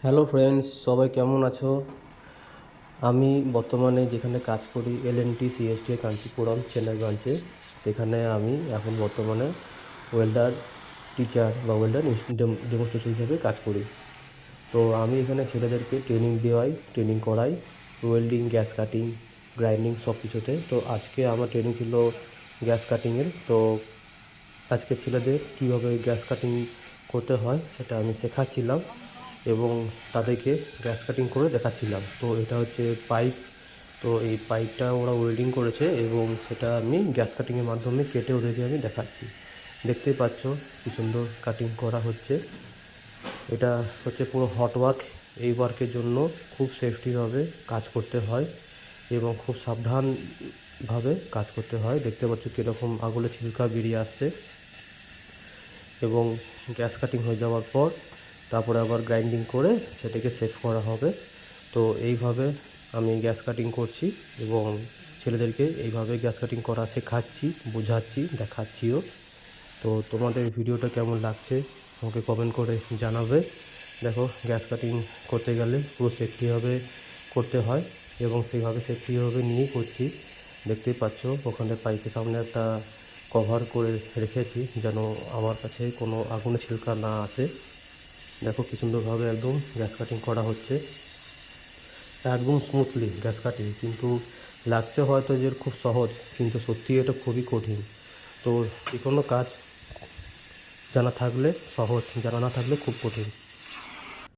Hello friends, সবাই কেমন আছো? আমি বর্তমানে যেখানে কাজ করি এলএনটি সিএসটি কাঞ্চিপুরম চেন্নাই ব্রাঞ্চে, সেখানে আমি এখন বর্তমানে ওয়েল্ডার টিচার বা ওয়েল্ডার ডেমনস্ট্রেশন হিসেবে কাজ করি। তো আমি এখানে ছেলেদেরকে ট্রেনিং করাই ওয়েল্ডিং, গ্যাস কাটিং, গ্রাইন্ডিং সব কিছুতে। তো আজকে আমার ট্রেনিং ছিল গ্যাস কাটিংয়ের। তো আজকে ছেলেদের কীভাবে গ্যাস কাটিং করতে হয় সেটা আমি শেখাচ্ছিলাম এবং তাদেরকে গ্যাস কাটিং করে দেখাচ্ছিলাম। তো এটা হচ্ছে পাইপ। তো এই পাইপটা ওরা ওয়েল্ডিং করেছে এবং সেটা আমি গ্যাস কাটিংয়ের মাধ্যমে কেটে ওদেরকে আমি দেখাচ্ছি। দেখতেই পাচ্ছ কী সুন্দর কাটিং করা হচ্ছে। এটা হচ্ছে পুরো হট ওয়ার্ক। এই ওয়ার্কের জন্য খুব সেফটিভাবে কাজ করতে হয় এবং খুব সাবধানভাবে কাজ করতে হয়। দেখতে পাচ্ছ কীরকম আগুনের ছিলকা বেরিয়ে আসছে এবং গ্যাস কাটিং হয়ে যাওয়ার পর তারপরে আবার গ্রাইন্ডিং করে সেটাকে সেভ করা হবে। তো এইভাবে আমি গ্যাস কাটিং করছি এবং ছেলেদেরকে এইভাবে গ্যাস কাটিং করা শেখাচ্ছি, বোঝাচ্ছি, দেখাচ্ছিও। তো তোমাদের ভিডিওটা কেমন লাগছে আমাকে কমেন্ট করে জানাবে। দেখো, গ্যাস কাটিং করতে গেলে পুরো সেফটিভাবে করতে হয় এবং সেইভাবে সেফটিভাবে নিয়েই করছি। দেখতেই পাচ্ছ ওখানে পাইপের সামনে একটা কভার করে রেখেছি যেন আমার কাছে কোনো আগুনের ছিলকা না আসে। দেখো কী সুন্দরভাবে একদম গ্যাস কাটিং করা হচ্ছে, একদম স্মুথলি গ্যাস কাটিং। কিন্তু লাগছে হয়তো যে খুব সহজ, কিন্তু সত্যি এটা খুবই কঠিন। তো যে কোনো কাজ জানা থাকলে সহজ, জানা না থাকলে খুব কঠিন।